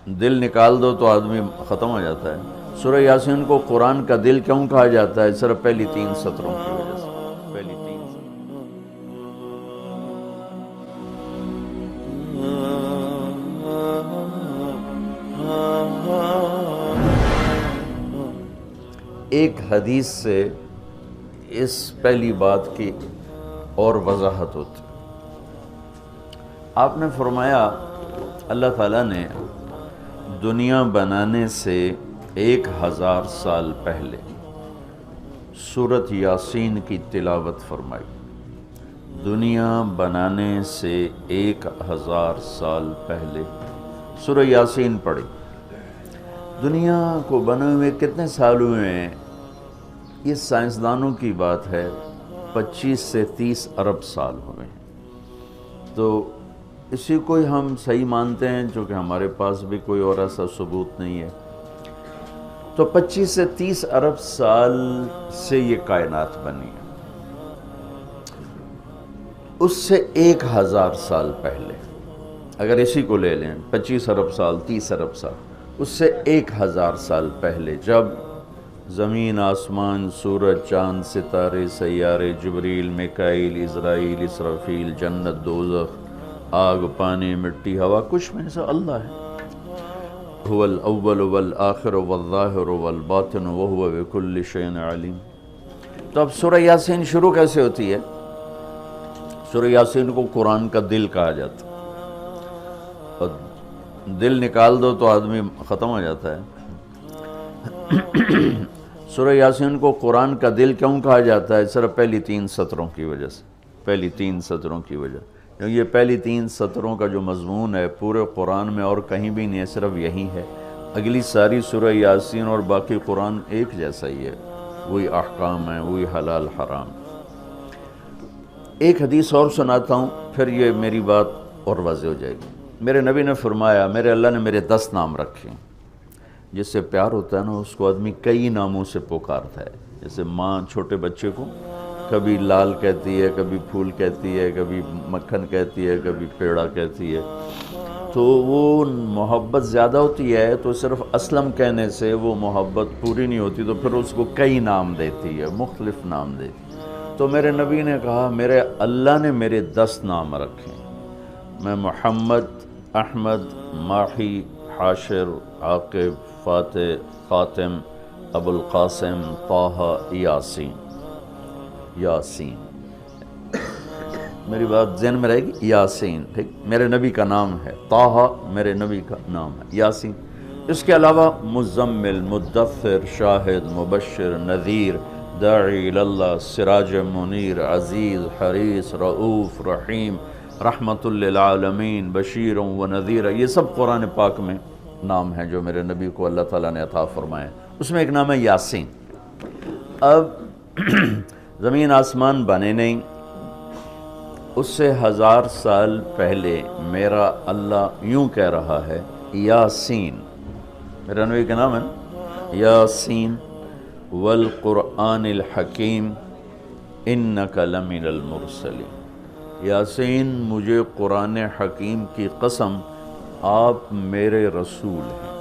دل نکال دو تو آدمی ختم ہو جاتا ہے۔ سورہ یاسین کو قرآن کا دل کیوں کہا جاتا ہے؟ صرف پہلی 3 سطروں کی وجہ سے۔ پہلی 3 ایک حدیث سے اس پہلی بات کی اور وضاحت ہوتی۔ آپ نے فرمایا اللہ تعالیٰ نے دنیا بنانے سے 1000 سال پہلے سورۃ یاسین کی تلاوت فرمائی۔ دنیا بنانے سے 1000 سال پہلے سورہ یاسین پڑھی۔ دنیا کو بنے ہوئے کتنے سال ہوئے ہیں؟ یہ سائنسدانوں کی بات ہے، 25 سے 30 ارب سال ہوئے ہیں۔ تو اسی کو ہی ہم صحیح مانتے ہیں، چونکہ ہمارے پاس بھی کوئی اور ایسا ثبوت نہیں ہے۔ تو 25 سے 30 ارب سال سے یہ کائنات بنی ہے۔ اس سے 1000 سال پہلے، اگر اسی کو لے لیں 25 ارب سال 30 ارب سال، اس سے 1000 سال پہلے جب زمین، آسمان، سورج، چاند، ستارے، سیارے، جبریل، میکائیل، عزرائیل، اسرافیل، جنت، دوزخ، آگ، پانی، مٹی، ہوا، کچھ میں سے اللہ ہے۔ هو الاول والآخر والظاہر والباطن وهو بكل شيء علیم۔ تو اب سورہ یاسین شروع کیسے ہوتی ہے؟ سورہ یاسین کو قرآن کا دل کہا جاتا ہے، اور دل نکال دو تو آدمی ختم ہو جاتا ہے۔ سورہ یاسین کو قرآن کا دل کیوں کہا جاتا ہے؟ صرف پہلی 3 سطروں کی وجہ سے۔ پہلی 3 سطروں کی وجہ، یہ پہلی 3 سطروں کا جو مضمون ہے پورے قرآن میں اور کہیں بھی نہیں ہے، صرف یہی ہے۔ اگلی ساری سورہ یاسین اور باقی قرآن ایک جیسا ہی ہے، وہی احکام ہیں، وہی حلال حرام۔ ایک حدیث اور سناتا ہوں، پھر یہ میری بات اور واضح ہو جائے گی۔ میرے نبی نے فرمایا، میرے اللہ نے میرے 10 نام رکھے ہیں۔ جس سے پیار ہوتا ہے نا، اس کو آدمی کئی ناموں سے پکارتا ہے۔ جیسے ماں چھوٹے بچے کو کبھی لال کہتی ہے، کبھی پھول کہتی ہے، کبھی مکھن کہتی ہے، کبھی پیڑا کہتی ہے۔ تو وہ محبت زیادہ ہوتی ہے تو صرف اسلم کہنے سے وہ محبت پوری نہیں ہوتی، تو پھر اس کو کئی نام دیتی ہے، مختلف نام دیتی ہے۔ تو میرے نبی نے کہا، میرے اللہ نے میرے 10 نام رکھے ہیں۔ میں محمد، احمد، ماحی، حاشر، عاقب، فاتح، خاتم، ابو القاسم، طٰہٰ، یاسین۔ یاسین، میری بات ذہن میں رہے گی، یاسین، ٹھیک، میرے نبی کا نام ہے۔ طٰہٰ میرے نبی کا نام ہے، یاسین۔ اس کے علاوہ مزمل، مدثر، شاہد، مبشر، نذیر، داعی اللہ، سراج منیر، عزیز، حریص، رؤوف، رحیم، رحمت للعالمین، بشیر و نذیر، یہ سب قرآن پاک میں نام ہیں جو میرے نبی کو اللہ تعالیٰ نے عطا فرمائے۔ اس میں ایک نام ہے یاسین۔ اب زمین آسمان بنے نہیں، اس سے 1000 سال پہلے میرا اللہ یوں کہہ رہا ہے، یاسین، میرا نبی کا نام ہے یاسین، والقرآن الحکیم انک لمن المرسلین۔ یاسین، مجھے قرآن حکیم کی قسم، آپ میرے رسول ہیں۔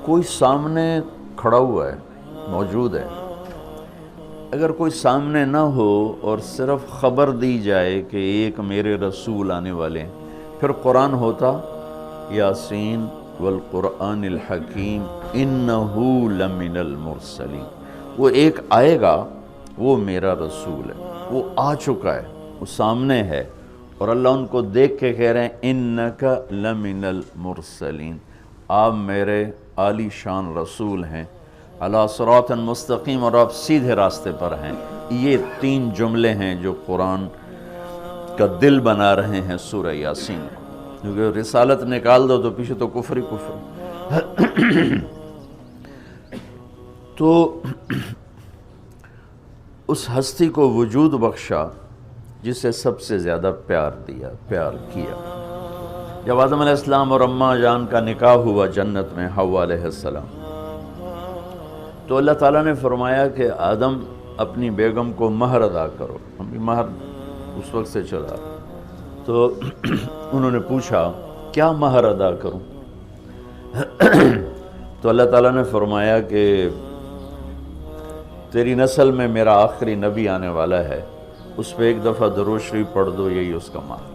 کوئی سامنے کھڑا ہوا ہے، موجود ہے۔ اگر کوئی سامنے نہ ہو اور صرف خبر دی جائے کہ ایک میرے رسول آنے والے ہیں، پھر قرآن ہوتا یاسین والقرآن الحکیم انہو لمن المرسلین۔ وہ ایک آئے گا، وہ میرا رسول ہے، وہ آ چکا ہے، وہ سامنے ہے، اور اللہ ان کو دیکھ کے کہہ رہے ہیں انک لمن المرسلین، آپ میرے عالی شان رسول ہیں، علی صراط مستقیم، اور آپ سیدھے راستے پر ہیں۔ یہ 3 جملے ہیں جو قرآن کا دل بنا رہے ہیں سورہ یاسین کو، کیونکہ رسالت نکال دو تو پیچھے تو کفر ہی کفر۔ تو اس ہستی کو وجود بخشا جسے سب سے زیادہ پیار دیا، پیار کیا۔ جب آدم علیہ السلام اور اماں جان کا نکاح ہوا جنت میں، حوا علیہ السلام، تو اللہ تعالیٰ نے فرمایا کہ آدم اپنی بیگم کو مہر ادا کرو۔ ہم بھی مہر اس وقت سے چلا، تو انہوں نے پوچھا کیا مہر ادا کروں؟ تو اللہ تعالیٰ نے فرمایا کہ تیری نسل میں میرا آخری نبی آنے والا ہے، اس پہ ایک دفعہ درود شریف پڑھ دو، یہی اس کا مہر ہے۔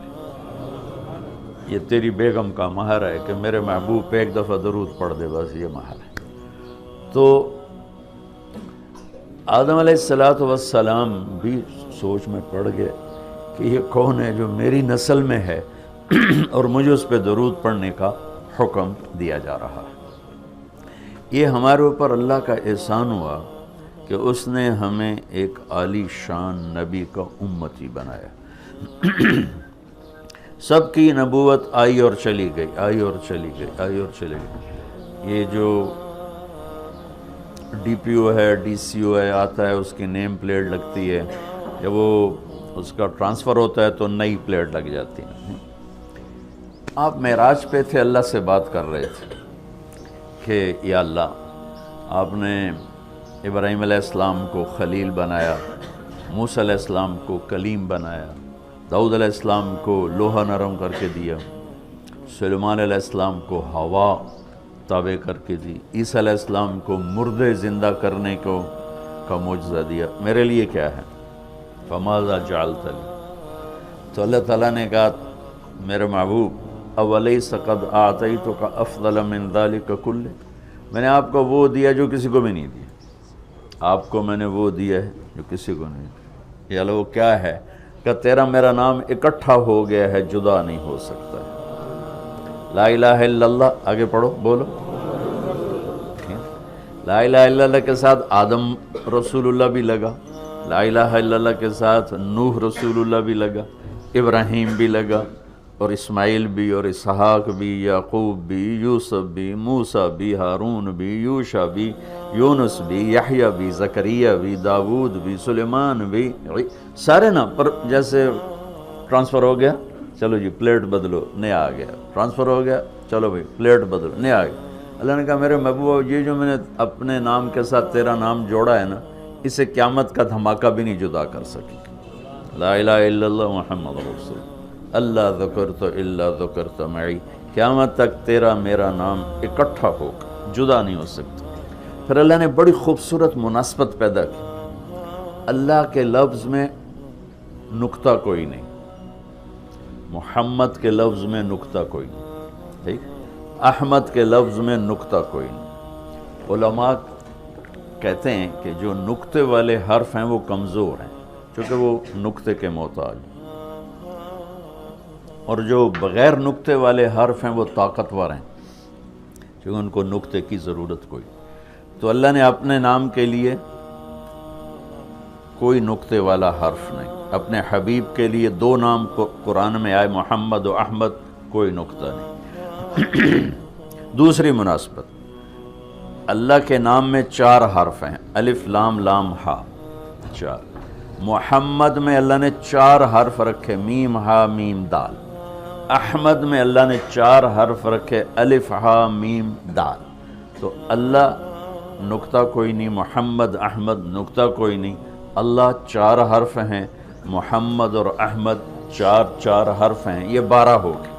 یہ تیری بیگم کا مہر ہے کہ میرے محبوب پہ ایک دفعہ درود پڑھ دے، بس یہ مہر ہے۔ تو آدم علیہ السلام بھی سوچ میں پڑ گئے کہ یہ کون ہے جو میری نسل میں ہے اور مجھے اس پہ درود پڑھنے کا حکم دیا جا رہا ہے۔ یہ ہمارے اوپر اللہ کا احسان ہوا کہ اس نے ہمیں ایک عالی شان نبی کا امتی بنایا۔ سب کی نبوت آئی اور چلی گئی، آئی اور چلی گئی، آئی اور چلی گئی۔ یہ جو ڈی پی او ہے، ڈی سی او ہے، آتا ہے، اس کی نیم پلیٹ لگتی ہے، جب وہ اس کا ٹرانسفر ہوتا ہے تو نئی پلیٹ لگ جاتی ہے۔ آپ معراج پہ تھے، اللہ سے بات کر رہے تھے کہ یا اللہ، آپ نے ابراہیم علیہ السلام کو خلیل بنایا، موسیٰ علیہ السلام کو کلیم بنایا، داؤد علیہ السلام کو لوہا نرم کر کے دیا، سلیمان علیہ السلام کو ہوا تابع کر کے دی، عیسیٰ علیہ السلام کو مردے زندہ کرنے کا معجزہ دیا، میرے لیے کیا ہے؟ فماذا جعلت لی؟ تو اللہ تعالیٰ نے کہا میرے محبوب اولیس قد اعطیتک افضل من ذلک کلہ، میں نے آپ کو وہ دیا جو کسی کو بھی نہیں دیا، آپ کو میں نے وہ دیا ہے جو کسی کو نہیں دیا۔ یا اللہ وہ کیا ہے؟ کہ تیرا میرا نام اکٹھا ہو گیا ہے، جدا نہیں ہو سکتا ہے۔ لا الہ الا اللہ، آگے پڑھو، بولو۔ لا الہ الا اللہ کے ساتھ آدم رسول اللہ بھی لگا، لا الہ الا اللہ کے ساتھ نوح رسول اللہ بھی لگا، ابراہیم بھی لگا، اور اسماعیل بھی، اور اسحاق بھی، یعقوب بھی، یوسف بھی، موسیٰ بھی، ہارون بھی، یوشع بھی، یونس بھی، یحییٰ بھی، زکریا بھی، داود بھی، سلیمان بھی، سارے نا پر جیسے ٹرانسفر ہو گیا، چلو جی پلیٹ بدلو، نیا آ گیا، ٹرانسفر ہو گیا، چلو بھائی پلیٹ بدلو، نیا آ گیا۔ اللہ نے کہا میرے محبوب، یہ جو میں نے اپنے نام کے ساتھ تیرا نام جوڑا ہے نا، اسے قیامت کا دھماکہ بھی نہیں جدا کر سکی۔ لا الہ الا اللہ محمد رسول اللہ، ذکرت الا ذکرت معی، قیامت تک تیرا میرا نام اکٹھا ہوگا، جدا نہیں ہو سکتا۔ پھر اللہ نے بڑی خوبصورت مناسبت پیدا کی، اللہ کے لفظ میں نقطہ کوئی نہیں، محمد کے لفظ میں نقطہ کوئی نہیں، ٹھیک، احمد کے لفظ میں نقطہ کوئی نہیں۔ علماء کہتے ہیں کہ جو نقطے والے حرف ہیں وہ کمزور ہیں، چونکہ وہ نقطے کے محتاج، اور جو بغیر نقطے والے حرف ہیں وہ طاقتور ہیں، چونکہ ان کو نقطے کی ضرورت کوئی۔ تو اللہ نے اپنے نام کے لیے کوئی نقطے والا حرف نہیں، اپنے حبیب کے لیے دو نام قرآن میں آئے، محمد و احمد، کوئی نقطہ نہیں۔ دوسری مناسبت، اللہ کے نام میں 4 حرف ہیں، الف لام لام ہا، 4۔ محمد میں اللہ نے 4 حرف رکھے، میم ہا میم دال۔ احمد میں اللہ نے 4 حرف رکھے، الف ہا میم دال۔ تو اللہ نقطہ کوئی نہیں، محمد احمد نقطہ کوئی نہیں، اللہ 4 حرف ہیں، محمد اور احمد 4 حرف ہیں، یہ 12 ہو گئے۔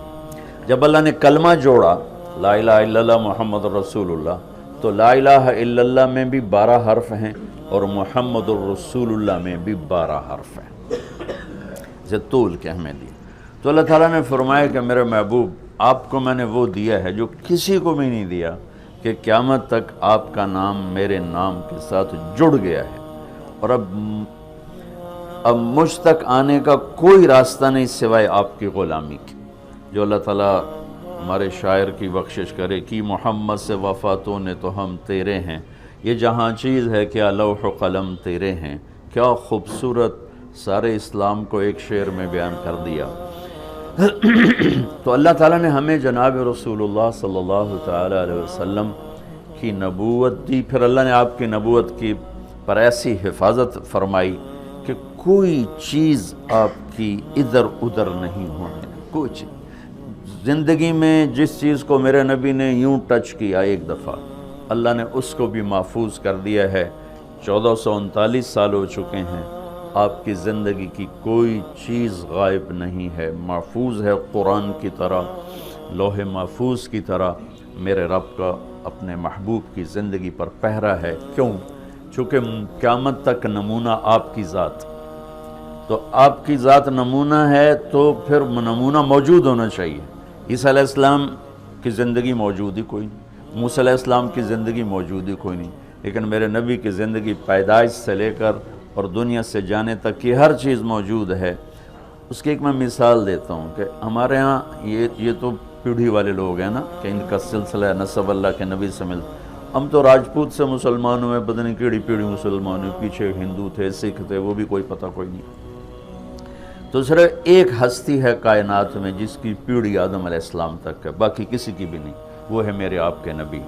جب اللہ نے کلمہ جوڑا لا الہ الا اللہ محمد رسول اللہ، تو لا الہ الا اللہ میں بھی 12 حرف ہیں اور محمد الرسول اللہ میں بھی 12 حرف ہیں، اسے طول کے ہمیں دیا۔ تو اللہ تعالیٰ نے فرمایا کہ میرے محبوب، آپ کو میں نے وہ دیا ہے جو کسی کو بھی نہیں دیا، کہ قیامت تک آپ کا نام میرے نام کے ساتھ جڑ گیا ہے، اور اب مجھ تک آنے کا کوئی راستہ نہیں سوائے آپ کی غلامی کی۔ جو اللہ تعالیٰ ہمارے شاعر کی بخشش کرے کہ محمد سے وفاتوں نے تو ہم تیرے ہیں، یہ جہاں چیز ہے کیا لوح و قلم تیرے ہیں، کیا خوبصورت سارے اسلام کو ایک شعر میں بیان کر دیا۔ تو اللہ تعالیٰ نے ہمیں جناب رسول اللہ صلی اللہ تعالیٰ علیہ وسلم کی نبوت دی، پھر اللہ نے آپ کی نبوت کی پر ایسی حفاظت فرمائی کہ کوئی چیز آپ کی ادھر ادھر نہیں ہونے، کوئی چیز زندگی میں جس چیز کو میرے نبی نے یوں ٹچ کیا ایک دفعہ، اللہ نے اس کو بھی محفوظ کر دیا ہے۔ 1439 سال ہو چکے ہیں، آپ کی زندگی کی کوئی چیز غائب نہیں ہے، محفوظ ہے قرآن کی طرح۔ لوح محفوظ کی طرح میرے رب کا اپنے محبوب کی زندگی پر پہرا ہے۔ کیوں؟ چونکہ قیامت تک نمونہ آپ کی ذات، تو آپ کی ذات نمونہ ہے تو پھر نمونہ موجود ہونا چاہیے۔ عیسیٰ علیہ السلام کی زندگی موجود ہی کوئی نہیں، موسیٰ علیہ السلام کی زندگی موجود ہی کوئی نہیں، لیکن میرے نبی کی زندگی پیدائش سے لے کر اور دنیا سے جانے تک کی ہر چیز موجود ہے۔ اس کی ایک میں مثال دیتا ہوں کہ ہمارے ہاں یہ تو پیڑھی والے لوگ ہیں نا کہ ان کا سلسلہ نسب اللہ کے نبی سے ملتا۔ ہم تو راجپوت سے مسلمان ہوئے، پتہ نہیں کیڑی پیڑھی مسلمان ہوئے، پیچھے ہندو تھے، سکھ تھے، وہ بھی کوئی پتہ کوئی نہیں۔ تو صرف ایک ہستی ہے کائنات میں جس کی پیڑھی آدم علیہ السلام تک ہے، باقی کسی کی بھی نہیں، وہ ہے میرے آپ کے نبی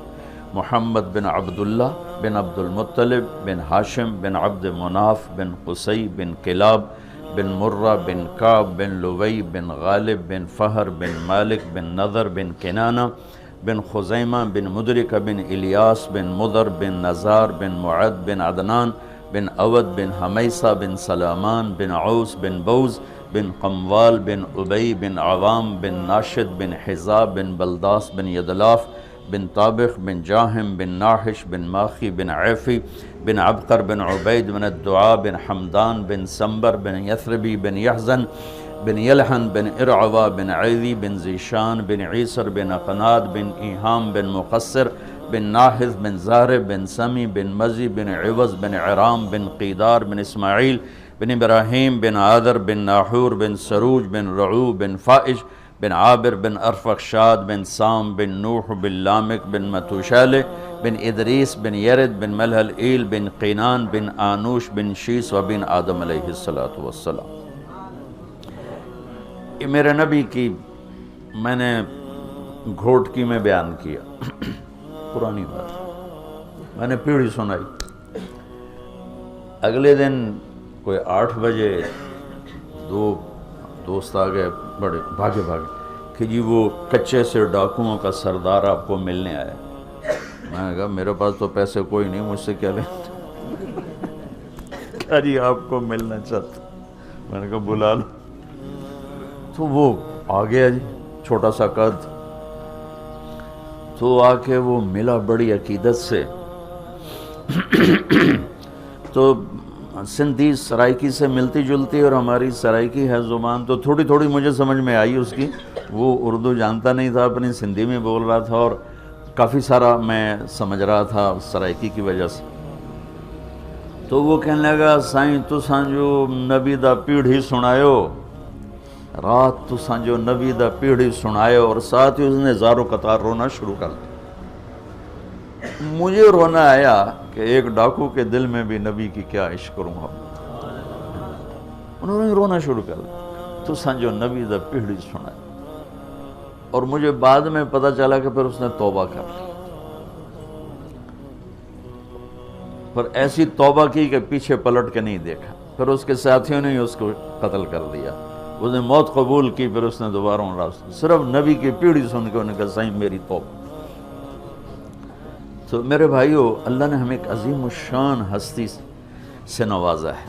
محمد بن عبداللہ بن عبد المطلب بن ہاشم بن عبد مناف بن قصی بن کلاب بن مرہ بن کعب بن لوی بن غالب بن فہر بن مالک بن نضر بن کنانہ بن خزیمہ بن مدرکہ بن الیاس بن مضر بن نزار بن معد بن عدنان بن اود بن حمیسہ بن سلامان بن عوس بن بوز بن قموال بن ابی بن عوام بن ناشد بن حزاب بن بلداس بن یدلاف بن طابخ بن جاہم بن ناحش بن ماخی بن عیفی بن عبقر بن عبید بن الدعاء بن حمدان بن سمبر بن یثربی بن یحزن بن یلحن بن ارعوا بن عیدی بن زیشان بن عیسر بن اقناد بن ایہام بن مقصر بن ناحذ بن زہر بن سمی بن مزی بن عوض بن عرام بن قیدار بن اسماعیل بن ابراہیم بن عادر بن ناحور بن سروج بن رعو بن فائش بن عابر بن ارفخشاد بن سام بن نوح بن لامک بن متوشالہ بن ادریس بن یرد بن ملحل ایل بن قینان بن آنوش بن شیس و بن آدم علیہ السلام۔ یہ میرے نبی کی میں نے گھوٹکی میں بیان کیا، پرانی بات، میں نے پیڑھی سنائی۔ اگلے دن کوئی 8 بجے 2 دوست آ گئے، بڑے بھاگے کہ جی وہ کچے سے ڈاکوؤں کا سردار آپ کو ملنے آیا۔ میں نے کہا میرے پاس تو پیسے کوئی نہیں، مجھ سے کیا لینا؟ کہا جی آپ کو ملنا چاہتا۔ میں نے کہا بلا لو۔ تو وہ آ گیا جی، چھوٹا سا قد، تو آ کے وہ ملا بڑی عقیدت سے۔ تو سندھی سرائکی سے ملتی جلتی اور ہماری سرائکی ہے زبان، تو تھوڑی تھوڑی مجھے سمجھ میں آئی اس کی۔ وہ اردو جانتا نہیں تھا، اپنی سندھی میں بول رہا تھا اور کافی سارا میں سمجھ رہا تھا سرائکی کی وجہ سے۔ تو وہ کہنے لگا سائیں تساں جو نبی دا پیڑھی سنایو، رات تساں جو نبی دا پیڑھی سنایو، اور ساتھ ہی اس نے زارو قطار رونا شروع کر دیا۔ مجھے رونا آیا کہ ایک ڈاکو کے دل میں بھی نبی کی کیا عشق کروں گا۔ انہوں نے رونا شروع کر دیا، تو سنجو نبی دا پیڑھی سنا۔ اور مجھے بعد میں پتہ چلا کہ پھر اس نے توبہ کر لی، پر ایسی توبہ کی کہ پیچھے پلٹ کے نہیں دیکھا۔ پھر اس کے ساتھیوں نے اس کو قتل کر دیا، اس نے موت قبول کی، پھر اس نے دوبارہ راستہ صرف نبی کی پیڑھی سن کے انہوں نے کہا سائیں میری توبہ۔ تو میرے بھائیو، اللہ نے ہمیں ایک عظیم الشان ہستی سے نوازا ہے۔